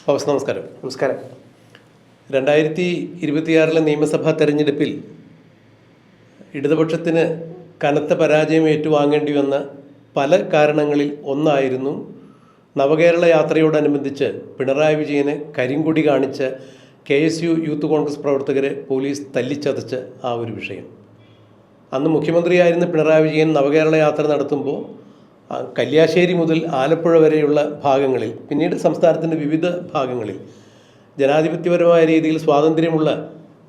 നമസ്കാരം. നമസ്കാരം. 2026 നിയമസഭാ തെരഞ്ഞെടുപ്പിൽ ഇടതുപക്ഷത്തിന് കനത്ത പരാജയം ഏറ്റുവാങ്ങേണ്ടി വന്ന പല കാരണങ്ങളിൽ ഒന്നായിരുന്നു നവകേരള യാത്രയോടനുബന്ധിച്ച് പിണറായി വിജയന് കരിങ്കൊടി കാണിച്ച KSU യൂത്ത് കോൺഗ്രസ് പ്രവർത്തകരെ പോലീസ് തല്ലിച്ചതച്ച ആ ഒരു വിഷയം. അന്ന് മുഖ്യമന്ത്രിയായിരുന്ന പിണറായി വിജയൻ നവകേരള യാത്ര നടത്തുമ്പോൾ കല്യാശ്ശേരി മുതൽ ആലപ്പുഴ വരെയുള്ള ഭാഗങ്ങളിൽ, പിന്നീട് സംസ്ഥാനത്തിൻ്റെ വിവിധ ഭാഗങ്ങളിൽ ജനാധിപത്യപരമായ രീതിയിൽ സ്വാതന്ത്ര്യമുള്ള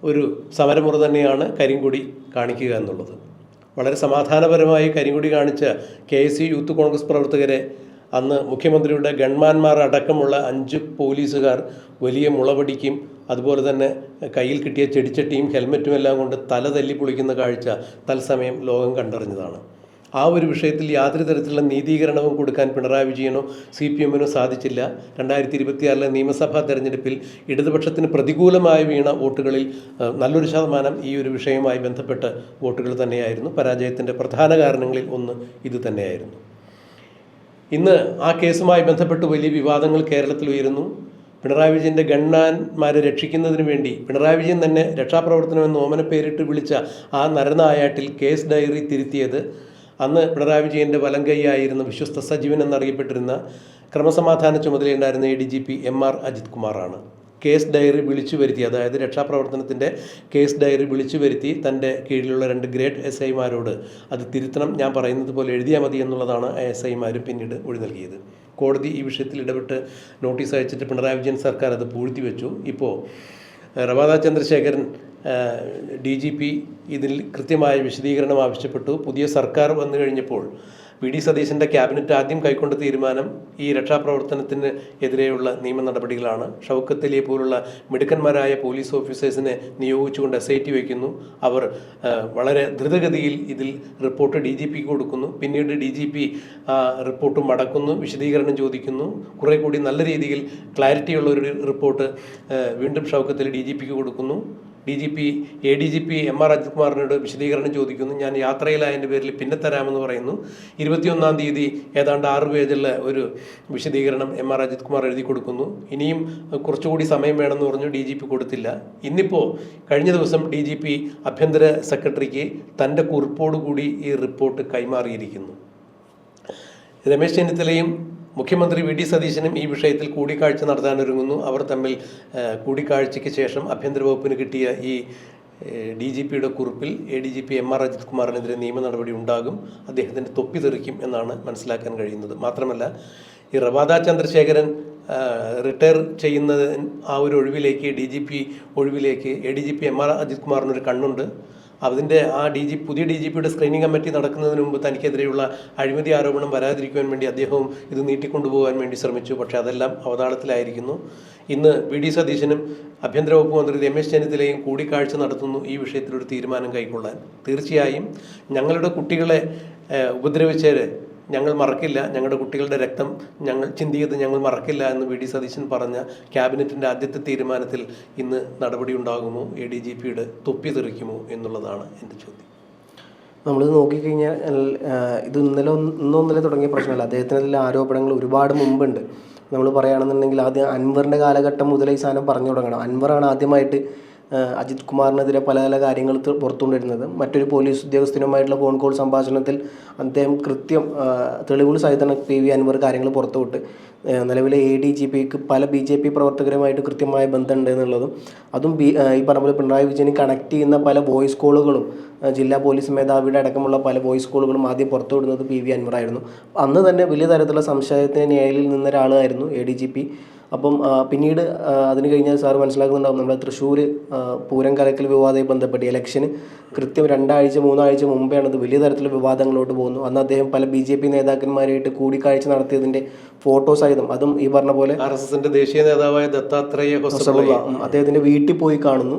ഒരു സമരമുറ തന്നെയാണ് കരിങ്കൊടി കാണിക്കുക എന്നുള്ളത്. വളരെ സമാധാനപരമായി കരിങ്കൊടി കാണിച്ച KSU യൂത്ത് കോൺഗ്രസ് പ്രവർത്തകരെ അന്ന് മുഖ്യമന്ത്രിയുടെ ഗൺമാന്മാർ അടക്കമുള്ള 5 പോലീസുകാർ വലിയ മുളപടിക്കും അതുപോലെ തന്നെ കയ്യിൽ കിട്ടിയ ചെടിച്ചട്ടിയും ഹെൽമറ്റും എല്ലാം കൊണ്ട് തല തല്ലി പൊളിക്കുന്ന കാഴ്ച തത്സമയം ലോകം കണ്ടറിഞ്ഞതാണ്. ആ ഒരു വിഷയത്തിൽ യാതൊരു തരത്തിലുള്ള നീതീകരണവും കൊടുക്കാൻ പിണറായി വിജയനോ CPM-നോ സാധിച്ചില്ല. 2026 നിയമസഭാ തെരഞ്ഞെടുപ്പിൽ ഇടതുപക്ഷത്തിന് പ്രതികൂലമായി വീണ വോട്ടുകളിൽ നല്ലൊരു ശതമാനം ഈ ഒരു വിഷയവുമായി ബന്ധപ്പെട്ട വോട്ടുകൾ തന്നെയായിരുന്നു. പരാജയത്തിൻ്റെ പ്രധാന കാരണങ്ങളിൽ ഒന്ന് ഇത് തന്നെയായിരുന്നു. ഇന്ന് ആ കേസുമായി ബന്ധപ്പെട്ട് വലിയ വിവാദങ്ങൾ കേരളത്തിൽ ഉയരുന്നു. പിണറായി വിജയൻ്റെ ഗൺമാന്മാരെ രക്ഷിക്കുന്നതിന് വേണ്ടി പിണറായി വിജയൻ തന്നെ രക്ഷാപ്രവർത്തനമെന്ന് ഓമന പേരിട്ട് വിളിച്ച ആ നരനായാട്ടിൽ കേസ് ഡയറി തിരുത്തിയത് അന്ന് പിണറായി വിജയൻ്റെ വലം കൈയായിരുന്ന വിശ്വസ്ത സജീവൻ എന്നറിയപ്പെട്ടിരുന്ന ക്രമസമാധാന ചുമതലയുണ്ടായിരുന്ന ADGP MR അജിത് കുമാറാണ്. കേസ് ഡയറി വിളിച്ചു വരുത്തി, അതായത് രക്ഷാപ്രവർത്തനത്തിൻ്റെ കേസ് ഡയറി വിളിച്ചു വരുത്തി തൻ്റെ കീഴിലുള്ള 2 ഗ്രേഡ് SIമാരോട് അത് തിരുത്തണം, ഞാൻ പറയുന്നത് പോലെ എഴുതിയാൽ മതി എന്നുള്ളതാണ് SIമാർ പിന്നീട് ഒഴി നൽകിയത്. കോടതി ഈ വിഷയത്തിൽ ഇടപെട്ട് നോട്ടീസ് അയച്ചിട്ട് പിണറായി വിജയൻ സർക്കാർ അത് പൂഴ്ത്തിവെച്ചു. ഇപ്പോൾ റവാദ ചന്ദ്രശേഖരൻ DGP ഇതിൽ കൃത്യമായ വിശദീകരണം ആവശ്യപ്പെട്ടു. പുതിയ സർക്കാർ വന്നു കഴിഞ്ഞപ്പോൾ VD സതീശൻ്റെ ക്യാബിനറ്റ് ആദ്യം കൈക്കൊണ്ട തീരുമാനം ഈ രക്ഷാപ്രവർത്തനത്തിന് എതിരെയുള്ള നിയമ നടപടികളാണ്. ഷൗക്കത്ത് അലിയെ പോലുള്ള മിടുക്കന്മാരായ പോലീസ് ഓഫീസേഴ്സിനെ നിയോഗിച്ചുകൊണ്ട് SIT വയ്ക്കുന്നു. അവർ വളരെ ദ്രുതഗതിയിൽ ഇതിൽ റിപ്പോർട്ട് DGPക്ക് കൊടുക്കുന്നു. പിന്നീട് DGP റിപ്പോർട്ട് മടക്കുന്നു, വിശദീകരണം ചോദിക്കുന്നു. കുറേ കൂടി നല്ല രീതിയിൽ ക്ലാരിറ്റിയുള്ള ഒരു റിപ്പോർട്ട് വീണ്ടും ഷൗക്കത്ത് അലി DGPക്ക് കൊടുക്കുന്നു. ADGP MR അജിത് കുമാറിനോട് വിശദീകരണം ചോദിക്കുന്നു. ഞാൻ യാത്രയിലായതിൻ്റെ പേരിൽ പിന്നെ തരാമെന്ന് പറയുന്നു. 21-ാം തീയതി ഏതാണ്ട് 6 പേജുള്ള ഒരു വിശദീകരണം MR അജിത് കുമാർ എഴുതി കൊടുക്കുന്നു. ഇനിയും കുറച്ചുകൂടി സമയം വേണമെന്ന് പറഞ്ഞു, DGP കൊടുത്തില്ല. ഇന്നിപ്പോൾ കഴിഞ്ഞ ദിവസം DGP ആഭ്യന്തര സെക്രട്ടറിക്ക് തൻ്റെ കുറിപ്പോടുകൂടി ഈ റിപ്പോർട്ട് കൈമാറിയിരിക്കുന്നു. രമേശ് ചെന്നിത്തലയും മുഖ്യമന്ത്രി VD സതീശനും ഈ വിഷയത്തിൽ കൂടിക്കാഴ്ച നടത്താനൊരുങ്ങുന്നു. അവർ തമ്മിൽ കൂടിക്കാഴ്ചയ്ക്ക് ശേഷം ആഭ്യന്തര വകുപ്പിന് കിട്ടിയ ഈ DGPയുടെ കുറിപ്പിൽ ADGP MR അജിത് കുമാറിനെതിരെ നിയമ നടപടി ഉണ്ടാകും, അദ്ദേഹത്തിൻ്റെ തൊപ്പി തെറിക്കും എന്നാണ് മനസ്സിലാക്കാൻ കഴിയുന്നത്. മാത്രമല്ല, ഈ റവാദ ചന്ദ്രശേഖരൻ റിട്ടയർ ചെയ്യുന്ന ആ ഒരു ഒഴിവിലേക്ക്, DGP ഒഴിവിലേക്ക് ADGP MR അജിത് കുമാറിനൊരു കണ്ണുണ്ട്. അതിൻ്റെ പുതിയ DGPയുടെ സ്ക്രീനിങ് കമ്മിറ്റി നടക്കുന്നതിന് മുമ്പ് തനിക്കെതിരെയുള്ള അഴിമതി ആരോപണം വരാതിരിക്കുവാൻ വേണ്ടി അദ്ദേഹവും ഇത് നീട്ടിക്കൊണ്ടുപോകാൻ വേണ്ടി ശ്രമിച്ചു. പക്ഷേ അതെല്ലാം അവതാളത്തിലായിരിക്കുന്നു. ഇന്ന് VD സതീശനും ആഭ്യന്തര വകുപ്പ് മന്ത്രി രമേശ് ചെന്നിത്തലയും കൂടിക്കാഴ്ച നടത്തുന്നു ഈ വിഷയത്തിലൊരു തീരുമാനം കൈക്കൊള്ളാൻ. തീർച്ചയായും ഞങ്ങളുടെ കുട്ടികളെ ഉപദ്രവിച്ചവരെ ഞങ്ങൾ മറക്കില്ല, ഞങ്ങളുടെ കുട്ടികളുടെ രക്തം ഞങ്ങൾ ചിന്തിയത് ഞങ്ങൾ മറക്കില്ല എന്ന് VD സതീശൻ പറഞ്ഞ ക്യാബിനറ്റിൻ്റെ ആദ്യത്തെ തീരുമാനത്തിൽ ഇന്ന് നടപടി ഉണ്ടാകുമോ, ADGPയുടെ തൊപ്പി തെറിക്കുമോ എന്നുള്ളതാണ് എൻ്റെ ചോദ്യം. നമ്മൾ നോക്കിക്കഴിഞ്ഞാൽ ഇത് ഇന്നലെ തുടങ്ങിയ പ്രശ്നമല്ല. അദ്ദേഹത്തിനെതിരെ ആരോപണങ്ങൾ ഒരുപാട് മുമ്പുണ്ട്. നമ്മൾ പറയുകയാണെന്നുണ്ടെങ്കിൽ ആദ്യം അൻവറിൻ്റെ കാലഘട്ടം മുതൽ ഈ സാധനം പറഞ്ഞു തുടങ്ങണം. അൻവറാണ് ആദ്യമായിട്ട് അജിത് കുമാറിനെതിരെ പല കാര്യങ്ങൾ പുറത്തുകൊണ്ടിരുന്നത്. മറ്റൊരു പോലീസ് ഉദ്യോഗസ്ഥനുമായിട്ടുള്ള ഫോൺ കോൾ സംഭാഷണത്തിൽ അദ്ദേഹം കൃത്യം തെളിവുകൾ സഹിതം PV അൻവർ കാര്യങ്ങൾ പുറത്തുവിട്ട് നിലവിലെ ADGPക്ക് പല BJP പ്രവർത്തകരുമായിട്ട് കൃത്യമായ ബന്ധമുണ്ട് എന്നുള്ളതും, അതും ഈ പറഞ്ഞ പോലെ പിണറായി വിജയന് കണക്ട് ചെയ്യുന്ന പല വോയിസ് കോളുകളും ജില്ലാ പോലീസ് മേധാവിയുടെ അടക്കമുള്ള പല വോയിസ് കോളുകളും ആദ്യം പുറത്തുവിടുന്നത് PV അൻവറായിരുന്നു. അന്ന് തന്നെ വലിയ തരത്തിലുള്ള സംശയത്തിന് നിഴലിൽ നിന്ന ഒരാളായിരുന്നു ADGP. അപ്പം പിന്നീട് അതിന് കഴിഞ്ഞാൽ സാർ മനസ്സിലാക്കുന്നുണ്ടാകും, നമ്മുടെ തൃശ്ശൂർ പൂരം കലക്കൽ വിവാദമായി ബന്ധപ്പെട്ട് ഇലക്ഷന് കൃത്യം 2-3 ആഴ്ച മുമ്പെയാണ് അത് വലിയ തരത്തിലുള്ള വിവാദങ്ങളോട്ട് പോകുന്നു. അന്ന് അദ്ദേഹം പല BJP നേതാക്കന്മാരായിട്ട് കൂടിക്കാഴ്ച നടത്തിയതിൻ്റെ ഫോട്ടോ സഹിതം, അതും ഈ പറഞ്ഞ പോലെ RSSന്റെ ദേശീയ നേതാവായ ദത്താത്രേയ അദ്ദേഹത്തിൻ്റെ വീട്ടിൽ പോയി കാണുന്നു.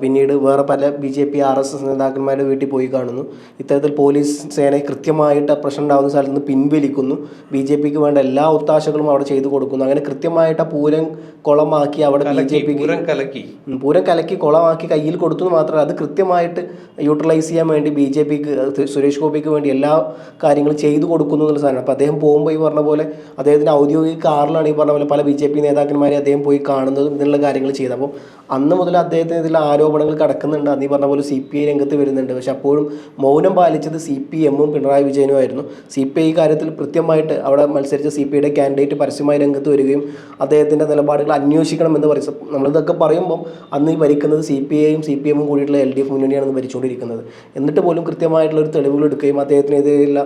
പിന്നീട് വേറെ പല BJP RSS നേതാക്കന്മാരുടെ വീട്ടിൽ പോയി കാണുന്നു. ഇത്തരത്തിൽ പോലീസ് സേന കൃത്യമായിട്ട് പ്രശ്നം ഉണ്ടാകുന്ന സ്ഥലത്ത് നിന്ന് പിൻവലിക്കുന്നു. BJPക്ക് വേണ്ട എല്ലാ ഒത്താശകളും അവിടെ ചെയ്തു കൊടുക്കുന്നു. അങ്ങനെ കൃത്യമായിട്ട് ആ പൂരം കുളമാക്കി അവിടെ പൂരം കലക്കി കുളമാക്കി കയ്യിൽ കൊടുത്തു മാത്രമല്ല, അത് കൃത്യമായിട്ട് യൂട്ടിലൈസ് ചെയ്യാൻ വേണ്ടി BJPക്ക് സുരേഷ് ഗോപിക്ക് വേണ്ടി എല്ലാ കാര്യങ്ങളും ചെയ്തു കൊടുക്കുന്നു എന്നുള്ള സാധനം. അപ്പോൾ അദ്ദേഹം പോകുമ്പോൾ ഈ പറഞ്ഞ പോലെ അദ്ദേഹത്തിൻ്റെ ഔദ്യോഗിക കാറിലാണ് ഈ പറഞ്ഞ പോലെ പല BJP നേതാക്കന്മാരെ അദ്ദേഹം പോയി കാണുന്നതും ഇതിനുള്ള കാര്യങ്ങൾ ചെയ്തത്. അപ്പോൾ അന്ന് മുതൽ അദ്ദേഹത്തിന് ഇതിൽ ആരോപണങ്ങൾ കിടക്കുന്നുണ്ട്. അന്ന് ഈ പറഞ്ഞ പോലെ CPI രംഗത്ത് വരുന്നുണ്ട്. പക്ഷെ അപ്പോഴും മൗനം പാലിച്ചത് CPM-ഉം പിണറായി വിജയനും ആയിരുന്നു. CPI കാര്യത്തിൽ കൃത്യമായിട്ട് അവിടെ മത്സരിച്ച CPIയുടെ കാൻഡിഡേറ്റ് പരസ്യമായി രംഗത്ത് വരികയും അദ്ദേഹത്തിൻ്റെ നിലപാടുകൾ അന്വേഷിക്കണമെന്ന് പറയും. നമ്മളിതൊക്കെ പറയുമ്പം അന്ന് ഈ ഭരിക്കുന്നത് CPI-യും CPM-ഉം കൂടിയിട്ടുള്ള LDF മുന്നണിയാണ് ഭരിച്ചുകൊണ്ടിരിക്കുന്നത്. എന്നിട്ട് പോലും കൃത്യമായിട്ടുള്ള ഒരു തെളിവുകൾ എടുക്കുകയും അദ്ദേഹത്തിനെതിരെയുള്ള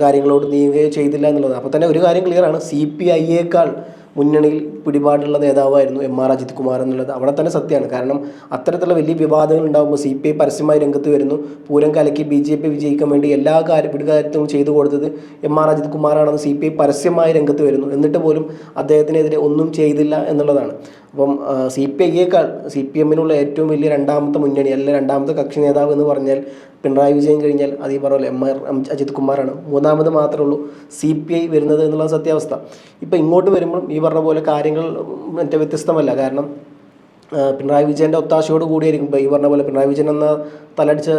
കാര്യങ്ങളോട് നീങ്ങുകയോ ചെയ്തില്ല എന്നുള്ളത്. അപ്പോൾ തന്നെ ഒരു കാര്യം ക്ലിയറാണ്, CPI-യേക്കാൾ മുന്നണിയിൽ പിടിപാടുള്ള നേതാവായിരുന്നു MR അജിത് കുമാർ എന്നുള്ളത് അവിടെ തന്നെ സത്യമാണ്. കാരണം അത്തരത്തിലുള്ള വലിയ വിവാദങ്ങൾ ഉണ്ടാകുമ്പോൾ CPI പരസ്യമായി രംഗത്ത് വരുന്നു. പൂരം കലക്കി BJP വിജയിക്കാൻ വേണ്ടി എല്ലാ കാര്യവും ചെയ്തു കൊടുത്തത് MR അജിത് കുമാറാണെന്ന് CPI പരസ്യമായി രംഗത്ത് വരുന്നു. എന്നിട്ട് പോലും അദ്ദേഹത്തിനെതിരെ ഒന്നും ചെയ്തില്ല എന്നുള്ളതാണ്. അപ്പം CPI-യേക്കാൾ CPM-നുള്ള ഏറ്റവും വലിയ രണ്ടാമത്തെ മുന്നണി അല്ലെങ്കിൽ രണ്ടാമത്തെ കക്ഷി നേതാവ് എന്ന് പറഞ്ഞാൽ പിണറായി വിജയൻ കഴിഞ്ഞാൽ അത് ഈ പറഞ്ഞ MR അജിത് കുമാറാണ്. മൂന്നാമത് മാത്രമേ ഉള്ളൂ CPI വരുന്നത് എന്നുള്ള സത്യാവസ്ഥ. ഇപ്പം ഇങ്ങോട്ട് വരുമ്പം ഈ പറഞ്ഞ പോലെ കാര്യങ്ങൾ മറ്റേ വ്യത്യസ്തമല്ല. കാരണം പിണറായി വിജയൻ്റെ ഒത്താശയോട് കൂടിയായിരിക്കും ഇപ്പോൾ ഈ പറഞ്ഞ പോലെ പിണറായി വിജയൻ എന്ന തലടിച്ച്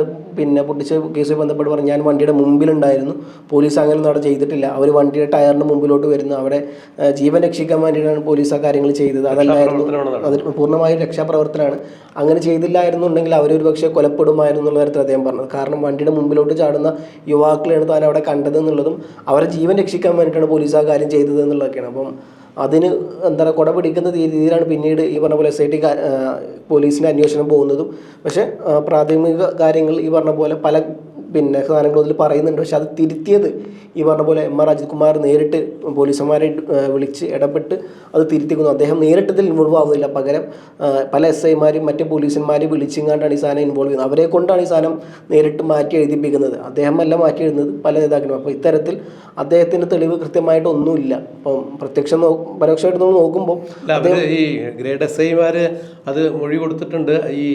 പൊട്ടിച്ച് കേസുമായി ബന്ധപ്പെട്ട് പറഞ്ഞു ഞാൻ വണ്ടിയുടെ മുമ്പിലുണ്ടായിരുന്നു, പോലീസ് അങ്ങനെയൊന്നും അവിടെ ചെയ്തിട്ടില്ല, അവർ വണ്ടിയുടെ ടയറിന് മുമ്പിലോട്ട് വരുന്നു, അവിടെ ജീവൻ രക്ഷിക്കാൻ വേണ്ടിയിട്ടാണ് പോലീസ് ആ കാര്യങ്ങൾ ചെയ്തത്, അതല്ലായിരുന്നു, അത് പൂർണ്ണമായും രക്ഷാപ്രവർത്തനമാണ്, അങ്ങനെ ചെയ്തില്ലായിരുന്നുണ്ടെങ്കിൽ അവരൊരു പക്ഷേ കൊലപ്പെടുമായിരുന്നു എന്നുള്ള തരത്തിൽ അദ്ദേഹം പറഞ്ഞത്. കാരണം വണ്ടിയുടെ മുമ്പിലോട്ട് ചാടുന്ന യുവാക്കളെയാണ് താൻ അവിടെ കണ്ടത് എന്നുള്ളതും അവരെ ജീവൻ രക്ഷിക്കാൻ വേണ്ടിയിട്ടാണ് പോലീസ് ആ കാര്യം ചെയ്തത് എന്നുള്ളതൊക്കെയാണ്. അപ്പം അതിന് എന്താ പറയുക, കുട പിടിക്കുന്ന രീതിയിലാണ് പിന്നീട് ഈ പറഞ്ഞ പോലെ SIT പോലീസിൻ്റെ അന്വേഷണം പോകുന്നതും. പക്ഷേ പ്രാഥമിക കാര്യങ്ങൾ ഈ പറഞ്ഞ പോലെ പല സാധനങ്ങളും അതിൽ പറയുന്നുണ്ട്. പക്ഷെ അത് തിരുത്തിയത് ഈ പറഞ്ഞ പോലെ MR അജിത് കുമാർ നേരിട്ട് പോലീസുമാരെ വിളിച്ച് ഇടപെട്ട് അത് തിരുത്തിക്കുന്നു. അദ്ദേഹം നേരിട്ടതിൽ ഇൻവോൾവ് ആവുന്നില്ല, പകരം പല SI-മാരും മറ്റ് പോലീസന്മാരെയും വിളിച്ചിങ്ങാണ്ടാണ് ഈ സാധനം ഇൻവോൾവ് ചെയ്യുന്നത്. അവരെ കൊണ്ടാണ് ഈ സാധനം നേരിട്ട് മാറ്റി എഴുതിപ്പിക്കുന്നത്. അദ്ദേഹമല്ല മാറ്റി എഴുതുന്നത്, പല നേതാക്കളും. അപ്പോൾ ഇത്തരത്തിൽ അദ്ദേഹത്തിൻ്റെ തെളിവ് കൃത്യമായിട്ടൊന്നുമില്ല. അപ്പം പരോക്ഷമായിട്ട് നമ്മൾ നോക്കുമ്പോൾ ഈ ഗ്രേഡ് SI-മാർ അത് മൊഴി കൊടുത്തിട്ടുണ്ട്. ഈ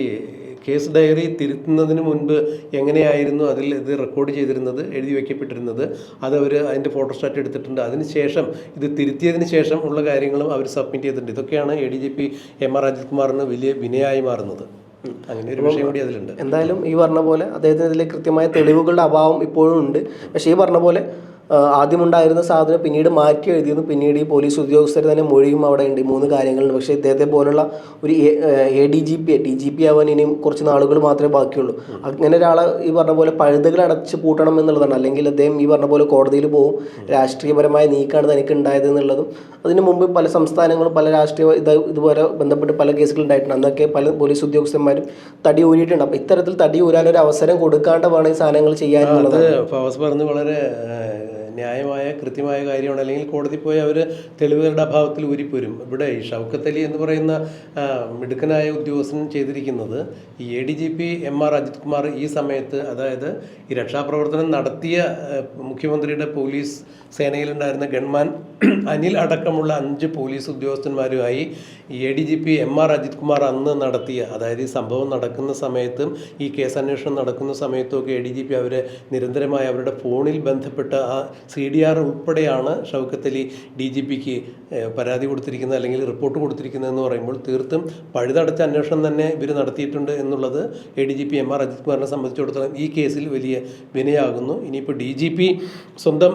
കേസ് ഡയറി തിരുത്തുന്നതിന് മുൻപ് എങ്ങനെയായിരുന്നു അതിൽ ഇത് റെക്കോർഡ് ചെയ്തിരുന്നത്, എഴുതി വയ്ക്കപ്പെട്ടിരുന്നത്, അതവർ അതിൻ്റെ ഫോട്ടോസ്റ്റാറ്റ് എടുത്തിട്ടുണ്ട്. അതിന് ശേഷം ഇത് തിരുത്തിയതിന് ശേഷം ഉള്ള കാര്യങ്ങളും അവർ സബ്മിറ്റ് ചെയ്തിട്ടുണ്ട്. ഇതൊക്കെയാണ് ADGP MR അജിത് കുമാറിന് വലിയ വിനയായി മാറുന്നത്. അങ്ങനെ ഒരു വിഷയം കൂടി അതിലുണ്ട്. എന്തായാലും ഈ പറഞ്ഞ പോലെ അദ്ദേഹത്തിന് ഇതിൽ കൃത്യമായ തെളിവുകളുടെ അഭാവം ഇപ്പോഴും ഉണ്ട്. പക്ഷേ ഈ പറഞ്ഞ പോലെ ആദ്യമുണ്ടായിരുന്ന സാധനം പിന്നീട് മാറ്റി എഴുതിയിരുന്നു. പിന്നീട് ഈ പോലീസ് ഉദ്യോഗസ്ഥർ തന്നെ മൊഴിയും അവിടെ ഉണ്ട് ഈ 3 കാര്യങ്ങളുണ്ട്. പക്ഷേ ഇദ്ദേഹത്തെ പോലുള്ള ഒരു DGP ആവാൻ ഇനിയും കുറച്ച് നാളുകൾ മാത്രമേ ബാക്കിയുള്ളൂ. അങ്ങനെ ഒരാളെ ഈ പറഞ്ഞ പോലെ പഴുതുകൾ അടച്ച് പൂട്ടണം എന്നുള്ളതാണ്. അല്ലെങ്കിൽ അദ്ദേഹം ഈ പറഞ്ഞ പോലെ കോടതിയിൽ പോകും, രാഷ്ട്രീയപരമായ നീക്കാണ് തനിക്ക് ഉണ്ടായത് എന്നുള്ളതും. അതിന് മുമ്പ് പല സംസ്ഥാനങ്ങളും പല രാഷ്ട്രീയ ഇതുപോലെ ബന്ധപ്പെട്ട് പല കേസുകൾ ഉണ്ടായിട്ടുണ്ട്. അന്നൊക്കെ പല പോലീസ് ഉദ്യോഗസ്ഥന്മാരും തടി ഊരിയിട്ടുണ്ട്. അപ്പോൾ ഇത്തരത്തിൽ തടി ഊരാനൊരു അവസരം കൊടുക്കാണ്ട് വേണം ഈ സാധനങ്ങൾ ചെയ്യാനുള്ളത്. ഫവാസ് പറഞ്ഞ് വളരെ ന്യായമായ കൃത്യമായ കാര്യമാണ്. അല്ലെങ്കിൽ കോടതി പോയി അവർ തെളിവുകളുടെ അഭാവത്തിൽ ഊരിപ്പോരും. ഇവിടെ ഈ ഷൗക്കത്ത് അലി എന്ന് പറയുന്ന മിടുക്കനായ ഉദ്യോഗസ്ഥൻ ചെയ്തിരിക്കുന്നത് ഈ ADGP MR അജിത് കുമാർ ഈ സമയത്ത്, അതായത് ഈ രക്ഷാപ്രവർത്തനം നടത്തിയ മുഖ്യമന്ത്രിയുടെ പോലീസ് സേനയിലുണ്ടായിരുന്ന ഗൺമാൻ അനിൽ അടക്കമുള്ള 5 പോലീസ് ഉദ്യോഗസ്ഥന്മാരുമായി ഈ ADGP MR അജിത് കുമാർ അന്ന് നടത്തിയ, അതായത് ഈ സംഭവം നടക്കുന്ന സമയത്തും ഈ കേസ് അന്വേഷണം നടക്കുന്ന സമയത്തുമൊക്കെ ADGP അവരെ നിരന്തരമായി അവരുടെ ഫോണിൽ ബന്ധപ്പെട്ട ആ CDR ഉൾപ്പെടെയാണ് ഷൗക്കത്ത് അലി DGPക്ക് പരാതി കൊടുത്തിരിക്കുന്നത് അല്ലെങ്കിൽ റിപ്പോർട്ട് കൊടുത്തിരിക്കുന്നതെന്ന് പറയുമ്പോൾ തീർത്തും പഴുതടച്ച അന്വേഷണം തന്നെ ഇവർ നടത്തിയിട്ടുണ്ട് എന്നുള്ളത് ADGP MR അജിത് കുമാറിനെ സംബന്ധിച്ചിടത്തോളം ഈ കേസിൽ വലിയ വിനയാകുന്നു. ഇനിയിപ്പോൾ DGP സ്വന്തം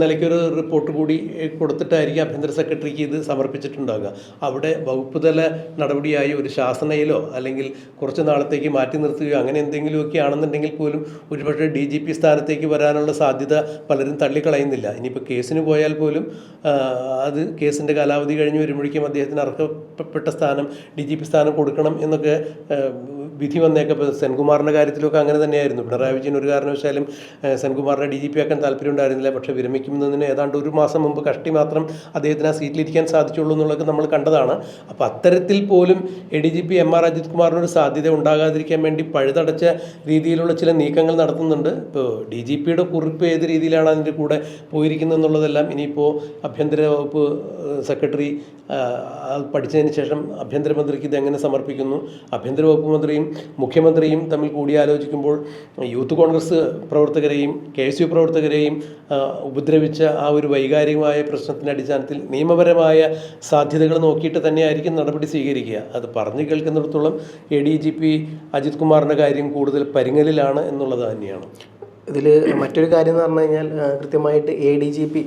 നിലയ്ക്കൊരു റിപ്പോർട്ട് കൂടി കൊടുത്തിട്ടായിരിക്കും ആഭ്യന്തര സെക്രട്ടറിക്ക് ഇത് സമർപ്പിച്ചിട്ടുണ്ടാകുക. അവിടെ വകുപ്പ് തല നടപടിയായി ഒരു ശാസനയിലോ അല്ലെങ്കിൽ കുറച്ച് നാളത്തേക്ക് മാറ്റി നിർത്തുകയോ അങ്ങനെ എന്തെങ്കിലുമൊക്കെ ആണെന്നുണ്ടെങ്കിൽ പോലും ഒരുപക്ഷെ DGP സ്ഥാനത്തേക്ക് വരാനുള്ള സാധ്യത പലരും തള്ളിക്കളയുന്നില്ല. ഇനിയിപ്പോൾ കേസിന് പോയാൽ പോലും അത് കേസിൻ്റെ കാലാവധി കഴിഞ്ഞ് വരുമ്പോഴേക്കും അദ്ദേഹത്തിന് അർഹപ്പെട്ട സ്ഥാനം DGP സ്ഥാനം കൊടുക്കണം എന്നൊക്കെ വിധി വന്നേക്കാം. ഇപ്പോൾ സെൻകുമാറിൻ്റെ കാര്യത്തിലൊക്കെ അങ്ങനെ തന്നെയായിരുന്നു. പിണറായി വിജയൻ ഒരു കാരണവശാലും സെൻകുമാറിനെ DGP ആക്കാൻ താല്പര്യം ഉണ്ടായിരുന്നില്ല. പക്ഷേ വിരമിക്കുന്നതിന് ഏതാണ്ട് 1 മാസം മുമ്പ് കഷ്ടി മാത്രം അദ്ദേഹത്തിന് ആ സീറ്റിലിരിക്കാൻ സാധിച്ചുള്ളൂ എന്നുള്ളത് നമ്മൾ കണ്ടതാണ്. അപ്പോൾ അത്തരത്തിൽ പോലും ADGP MR അജിത് കുമാറിനൊരു സാധ്യത ഉണ്ടാകാതിരിക്കാൻ വേണ്ടി പഴുതടച്ച രീതിയിലുള്ള ചില നീക്കങ്ങൾ നടത്തുന്നുണ്ട്. ഇപ്പോൾ DGPയുടെ കുറിപ്പ് ഏത് രീതിയിലാണ് അതിൻ്റെ കൂടെ പോയിരിക്കുന്നത് എന്നുള്ളതെല്ലാം ഇനിയിപ്പോൾ ആഭ്യന്തര വകുപ്പ് സെക്രട്ടറി പഠിച്ചതിന് ശേഷം ആഭ്യന്തരമന്ത്രിക്ക് ഇതെങ്ങനെ സമർപ്പിക്കുന്നു, ആഭ്യന്തര വകുപ്പ് മന്ത്രിയും മുഖ്യമന്ത്രിയും തമ്മിൽ കൂടിയാലോചിക്കുമ്പോൾ യൂത്ത് കോൺഗ്രസ് പ്രവർത്തകരെയും KSU പ്രവർത്തകരെയും ഉപദ്രവിച്ച ആ ഒരു വൈകാരികമായ പ്രശ്നത്തിൻ്റെ അടിസ്ഥാനത്തിൽ നിയമപരമായ സാധ്യതകൾ നോക്കിയിട്ട് തന്നെയായിരിക്കും നടപടി സ്വീകരിക്കുക. അത് പറഞ്ഞു കേൾക്കുന്നിടത്തോളം ADGP അജിത് കുമാറിൻ്റെ കാര്യം കൂടുതൽ പരിങ്ങലിലാണ് എന്നുള്ളത് തന്നെയാണ്. ഇതിൽ മറ്റൊരു കാര്യം എന്ന് പറഞ്ഞു കഴിഞ്ഞാൽ കൃത്യമായിട്ട് ADGP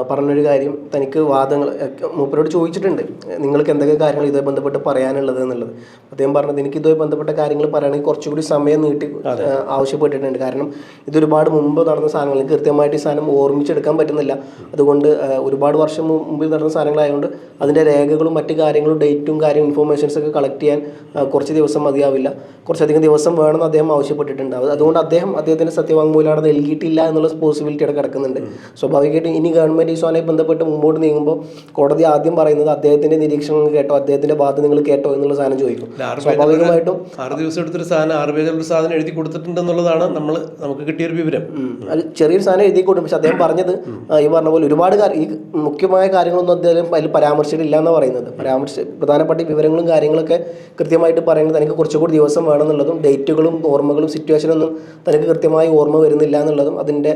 പറഞ്ഞൊരു കാര്യം, തനിക്ക് വാദങ്ങൾ മൂപ്പരോട് ചോദിച്ചിട്ടുണ്ട്, നിങ്ങൾക്ക് എന്തൊക്കെ കാര്യങ്ങൾ ഇതുമായി ബന്ധപ്പെട്ട് പറയാനുള്ളത് എന്നുള്ളത്. അദ്ദേഹം പറഞ്ഞത്, എനിക്ക് ഇതുമായി ബന്ധപ്പെട്ട കാര്യങ്ങൾ പറയുകയാണെങ്കിൽ കുറച്ചുകൂടി സമയം നീട്ടി ആവശ്യപ്പെട്ടിട്ടുണ്ട്. കാരണം ഇതൊരുപാട് മുമ്പ് നടന്ന സാധനങ്ങൾ, കൃത്യമായിട്ട് ഈ സാധനം ഓർമ്മിച്ചെടുക്കാൻ പറ്റുന്നില്ല. അതുകൊണ്ട് ഒരുപാട് വർഷം മുമ്പിൽ നടന്ന സാധനങ്ങളായതുകൊണ്ട് അതിൻ്റെ രേഖകളും മറ്റു കാര്യങ്ങളും ഡേറ്റും ഇൻഫോർമേഷൻസ് ഒക്കെ കളക്ട് ചെയ്യാൻ കുറച്ച് ദിവസം മതിയാവില്ല, കുറച്ചധികം ദിവസം വേണമെന്ന് അദ്ദേഹം ആവശ്യപ്പെട്ടിട്ടുണ്ട്. അതുകൊണ്ട് അദ്ദേഹത്തിൻ്റെ സത്യവാങ്മൂലം അവിടെ നൽകിയിട്ടില്ല എന്നുള്ള പോസിബിലിറ്റി അവിടെ കിടക്കുന്നുണ്ട്. സ്വാഭാവികമായിട്ടും ഇനി ഗവൺമെൻറ് ഈ സാധനമായി ബന്ധപ്പെട്ട് മുമ്പോട്ട് നീങ്ങുമ്പോൾ കോടതി ആദ്യം പറയുന്നത് അദ്ദേഹത്തിൻ്റെ നിരീക്ഷണങ്ങൾ കേട്ടോ, അദ്ദേഹത്തിൻ്റെ ഭാഗത്ത് നിങ്ങൾ കേട്ടോ എന്നുള്ള സാധനം ചോദിക്കും. സ്വാഭാവികമായിട്ടും 6 ദിവസം എടുത്തൊരു സാധനം 6 പേജുള്ള സാധനം എഴുതി കൊടുത്തിട്ടുണ്ടെന്നുള്ളതാണ് നമുക്ക് കിട്ടിയൊരു വിവരം. അത് ചെറിയൊരു സാധനം എഴുതി കൊടുക്കും. പക്ഷെ അദ്ദേഹം പറഞ്ഞത് ഈ പറഞ്ഞ പോലെ ഒരുപാട് ഈ മുഖ്യമായ കാര്യങ്ങളൊന്നും അദ്ദേഹം അതിൽ പരാമർശിച്ചിട്ടില്ല എന്നാണ് പറയുന്നത്. പ്രധാനപ്പെട്ട വിവരങ്ങളും കാര്യങ്ങളൊക്കെ കൃത്യമായിട്ട് പറയുന്നത് തനിക്ക് കുറച്ചുകൂടി ദിവസം വേണമെന്നുള്ളതും ഡേറ്റുകളും ഓർമ്മകളും സിറ്റുവേഷനൊന്നും തനിക്ക് കൃത്യമായി ഓർമ്മ വരുന്നില്ല എന്നുള്ളതും അതിൻ്റെ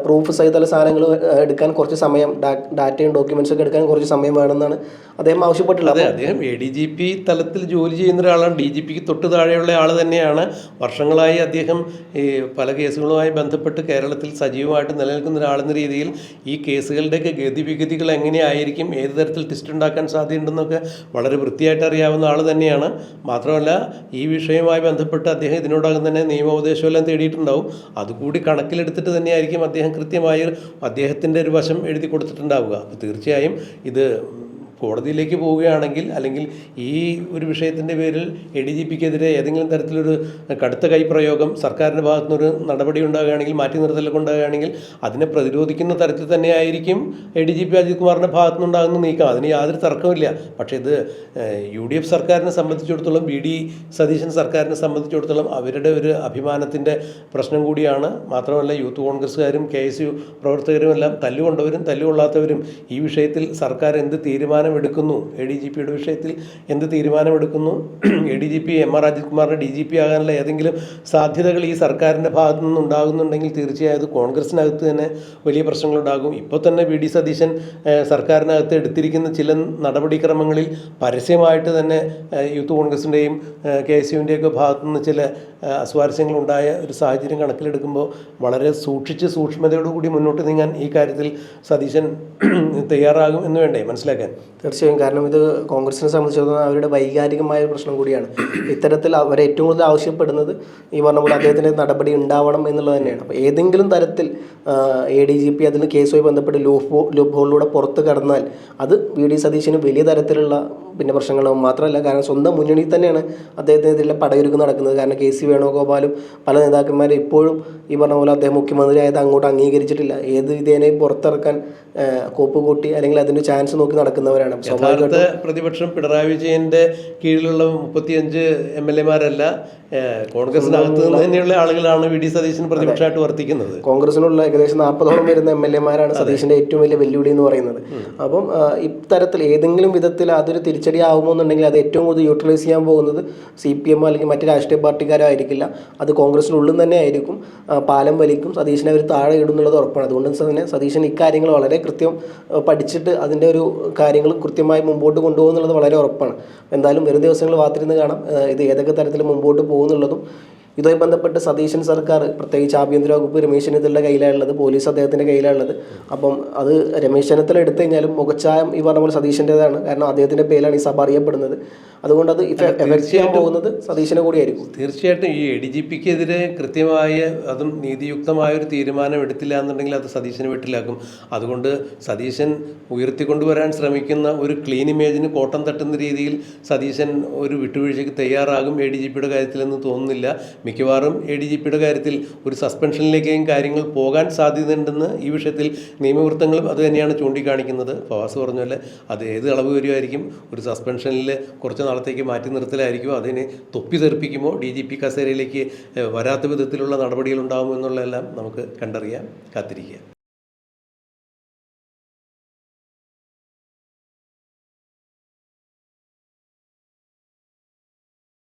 പ്രൂഫ് സഹിതമുള്ള സാധനങ്ങൾ എടുക്കാൻ കുറച്ച് സമയം, ഡാറ്റയും ഡോക്യുമെൻറ്റ്സ് ഒക്കെ എടുക്കാൻ കുറച്ച് സമയം വേണമെന്നാണ് അദ്ദേഹം ആവശ്യപ്പെട്ടിട്ടുള്ളത്. അദ്ദേഹം ADGP തലത്തിൽ ജോലി ചെയ്യുന്ന ഒരാളാണ്, DGPക്ക് തൊട്ട് താഴെയുള്ള ആൾ തന്നെയാണ്. വർഷങ്ങളായി അദ്ദേഹം ഈ പല കേസുകളുമായി ബന്ധപ്പെട്ട് കേരളത്തിൽ സജീവമായിട്ട് നിലനിൽക്കുന്ന ഒരാളെന്ന രീതിയിൽ ഈ കേസുകളുടെയൊക്കെ ഗതിവിഗതികൾ എങ്ങനെയായിരിക്കും, ഏത് തരത്തിൽ ട്വിസ്റ്റ് ഉണ്ടാക്കാൻ സാധ്യതയുണ്ടെന്നൊക്കെ വളരെ വൃത്തിയായിട്ട് അറിയാവുന്ന ആൾ തന്നെയാണ്. മാത്രമല്ല ഈ വിഷയവുമായി ബന്ധപ്പെട്ട് അദ്ദേഹം ഇതിനോടകം തന്നെ നിയമോപദേശമെല്ലാം തേടിയിട്ടുണ്ടാവും. അതുകൂടി കണക്കിലെടുത്തിട്ട് തന്നെയായിരിക്കും അദ്ദേഹം കൃത്യമായി അദ്ദേഹത്തിൻ്റെ ഒരു വശം എഴുതി കൊടുത്തിട്ടുണ്ടാവുക. അപ്പോൾ തീർച്ചയായും ഇത് കോടതിയിലേക്ക് പോവുകയാണെങ്കിൽ, അല്ലെങ്കിൽ ഈ ഒരു വിഷയത്തിൻ്റെ പേരിൽ ADGPക്കെതിരെ ഏതെങ്കിലും തരത്തിലൊരു കടുത്ത കൈപ്രയോഗം സർക്കാരിൻ്റെ ഭാഗത്തുനിന്നൊരു നടപടി ഉണ്ടാകുകയാണെങ്കിൽ, മാറ്റി നിർത്തലൊക്കെ ഉണ്ടാകുകയാണെങ്കിൽ അതിനെ പ്രതിരോധിക്കുന്ന തരത്തിൽ തന്നെയായിരിക്കും ADGP അജിത് കുമാറിൻ്റെ ഭാഗത്തുനിന്നുണ്ടാകുന്ന നീക്കം. അതിന് യാതൊരു തർക്കമില്ല. പക്ഷേ ഇത് UDF സർക്കാരിനെ സംബന്ധിച്ചിടത്തോളം, BD സതീശൻ സർക്കാരിനെ സംബന്ധിച്ചിടത്തോളം അവരുടെ ഒരു അഭിമാനത്തിൻ്റെ പ്രശ്നം കൂടിയാണ്. മാത്രമല്ല യൂത്ത് കോൺഗ്രസ്സുകാരും KSU പ്രവർത്തകരും എല്ലാം തല്ലുകൊണ്ടവരും തല്ലുകൊള്ളാത്തവരും ഈ വിഷയത്തിൽ സർക്കാർ എന്ത് തീരുമാനമെടുക്കുന്നു, ADGPയുടെ വിഷയത്തിൽ എന്ത് തീരുമാനമെടുക്കുന്നു, ADGP MR അജിത് കുമാറിൻ്റെ DGP ആകാനുള്ള ഏതെങ്കിലും സാധ്യതകൾ ഈ സർക്കാരിൻ്റെ ഭാഗത്തു നിന്നുണ്ടാകുന്നുണ്ടെങ്കിൽ തീർച്ചയായും കോൺഗ്രസിനകത്ത് തന്നെ വലിയ പ്രശ്നങ്ങളുണ്ടാകും. ഇപ്പോൾ തന്നെ VD സതീശൻ സർക്കാരിനകത്ത് എടുത്തിരിക്കുന്ന ചില നടപടിക്രമങ്ങളിൽ പരസ്യമായിട്ട് തന്നെ യൂത്ത് കോൺഗ്രസിൻ്റെയും KSUവിൻ്റെയൊക്കെ ഭാഗത്തുനിന്ന് ചില അസ്വാരസ്യങ്ങളുണ്ടായ ഒരു സാഹചര്യം കണക്കിലെടുക്കുമ്പോൾ വളരെ സൂക്ഷ്മതയോടുകൂടി മുന്നോട്ട് നീങ്ങാൻ ഈ കാര്യത്തിൽ സതീശൻ തയ്യാറാകും എന്ന് വേണ്ടേ മനസ്സിലാക്കാൻ? തീർച്ചയായും. കാരണം ഇത് കോൺഗ്രസിനെ സംബന്ധിച്ചിടത്തോളം അവരുടെ വൈകാരികമായ ഒരു പ്രശ്നം കൂടിയാണ്. ഇത്തരത്തിൽ അവർ ഏറ്റവും കൂടുതൽ ആവശ്യപ്പെടുന്നത് ഈ പറഞ്ഞ പോലെ അദ്ദേഹത്തിൻ്റെ നടപടി ഉണ്ടാവണം എന്നുള്ളത് തന്നെയാണ്. അപ്പോൾ ഏതെങ്കിലും തരത്തിൽ ADGP അതിന് കേസുമായി ബന്ധപ്പെട്ട് ലൂപ്പ് ഹോളിലൂടെ പുറത്ത് കടന്നാൽ അത് VD സതീശന് വലിയ തരത്തിലുള്ള പ്രശ്നങ്ങളും മാത്രമല്ല, കാരണം സ്വന്തം മുന്നണിയിൽ തന്നെയാണ് അദ്ദേഹത്തിനെതിരെ പടയൊരുക്കം നടക്കുന്നത്. കാരണം KC വേണുഗോപാലും പല നേതാക്കന്മാരും ഇപ്പോഴും ഈ പറഞ്ഞ പോലെ അദ്ദേഹം മുഖ്യമന്ത്രിയായത് അങ്ങോട്ട് അംഗീകരിച്ചിട്ടില്ല. ഏത് വിധേനയും പുറത്തിറക്കാൻ കോപ്പ് കൂട്ടി അല്ലെങ്കിൽ അതിൻ്റെ ചാൻസ് നോക്കി നടക്കുന്നവരാണ്. യഥാർത്ഥ പ്രതിപക്ഷം പിണറായി വിജയൻ്റെ കീഴിലുള്ള 35 MLA-മാരല്ല, കോൺഗ്രസിനകത്ത് നിന്ന് തന്നെയുള്ള ആളുകളാണ് VD സതീശൻ പ്രതിപക്ഷമായിട്ട് വർത്തിക്കുന്നത്. കോൺഗ്രസിനുള്ള ഏകദേശം 40ഓളം വരുന്ന MLA-മാരാണ് സതീശൻ്റെ ഏറ്റവും വലിയ വെല്ലുവിളി എന്ന് പറയുന്നത്. അപ്പം ഇത്തരത്തിൽ ഏതെങ്കിലും വിധത്തിൽ അതൊരു തിരിച്ചടി ആകുമോ എന്നുണ്ടെങ്കിൽ അത് ഏറ്റവും കൂടുതൽ യൂട്ടിലൈസ് ചെയ്യാൻ പോകുന്നത് CPM അല്ലെങ്കിൽ മറ്റ് രാഷ്ട്രീയ പാർട്ടിക്കാരോ ആയിരിക്കില്ല, അത് കോൺഗ്രസിനുള്ളിൽ തന്നെ ആയിരിക്കും. പാലം വലിക്കും, സതീശനെ അവർ താഴെ ഇടുന്നുള്ളത് ഉറപ്പാണ്. അതുകൊണ്ട് തന്നെ സതീശൻ ഇക്കാര്യങ്ങൾ വളരെ കൃത്യം പഠിച്ചിട്ട് അതിൻ്റെ ഒരു കാര്യങ്ങൾ കൃത്യമായി മുമ്പോട്ട് കൊണ്ടുപോകുന്നുള്ളത് വളരെ ഉറപ്പാണ്. എന്തായാലും വരും ദിവസങ്ങൾ കാത്തിരുന്ന് കാണാം ഇത് ഏതൊക്കെ തരത്തിൽ മുമ്പോട്ട് പോകുന്നുള്ളതും. ഇതുമായി ബന്ധപ്പെട്ട് സതീശൻ സർക്കാർ, പ്രത്യേകിച്ച് ആഭ്യന്തര വകുപ്പ് രമേശ് ചെന്നിത്തലയുടെ കയ്യിലാണുള്ളത്, പോലീസ് അദ്ദേഹത്തിൻ്റെ കയ്യിലാണുള്ളത്. അപ്പം അത് രമേശ് ചെന്നിത്തല എടുത്തു കഴിഞ്ഞാലും മുഖച്ഛായം ഈ പറഞ്ഞ പോലെ സതീശൻ്റേതാണ്. കാരണം അദ്ദേഹത്തിൻ്റെ പേരിലാണ് ഈ സഭ അറിയപ്പെടുന്നത്. അതുകൊണ്ട് അത് എഫക്ട് ചെയ്യാൻ പോകുന്നത് സതീശനെ കൂടിയായിരിക്കും. തീർച്ചയായിട്ടും ഈ ADGPക്കെതിരെ കൃത്യമായ അതും നീതിയുക്തമായ ഒരു തീരുമാനം എടുത്തില്ല എന്നുണ്ടെങ്കിൽ അത് സതീശനെ വീട്ടിലാക്കും. അതുകൊണ്ട് സതീശൻ ഉയർത്തിക്കൊണ്ടുവരാൻ ശ്രമിക്കുന്ന ഒരു ക്ലീൻ ഇമേജിന് കോട്ടം തട്ടുന്ന രീതിയിൽ സതീശൻ ഒരു വിട്ടുവീഴ്ചയ്ക്ക് തയ്യാറാകും ADGPയുടെ കാര്യത്തിലെന്ന് തോന്നുന്നില്ല. മിക്കവാറും ADGPയുടെ കാര്യത്തിൽ ഒരു സസ്പെൻഷനിലേക്കും കാര്യങ്ങൾ പോകാൻ സാധ്യതയുണ്ടെന്ന് ഈ വിഷയത്തിൽ നിയമവൃത്തങ്ങളും അത് തന്നെയാണ് ചൂണ്ടിക്കാണിക്കുന്നത്. ഫവാസ് പറഞ്ഞ പോലെ അത് ഏത് അളവ് വരുമായിരിക്കും, ഒരു സസ്പെൻഷനിൽ കുറച്ച് നാളത്തേക്ക് മാറ്റി നിർത്തലായിരിക്കും, അതിനെ തൊപ്പി തെറിപ്പിക്കുമോ, DGP കസേരയിലേക്ക് വരാത്ത വിധത്തിലുള്ള നടപടികൾ ഉണ്ടാകുമോ എന്നുള്ളതെല്ലാം നമുക്ക് കണ്ടറിയാം, കാത്തിരിക്കുക.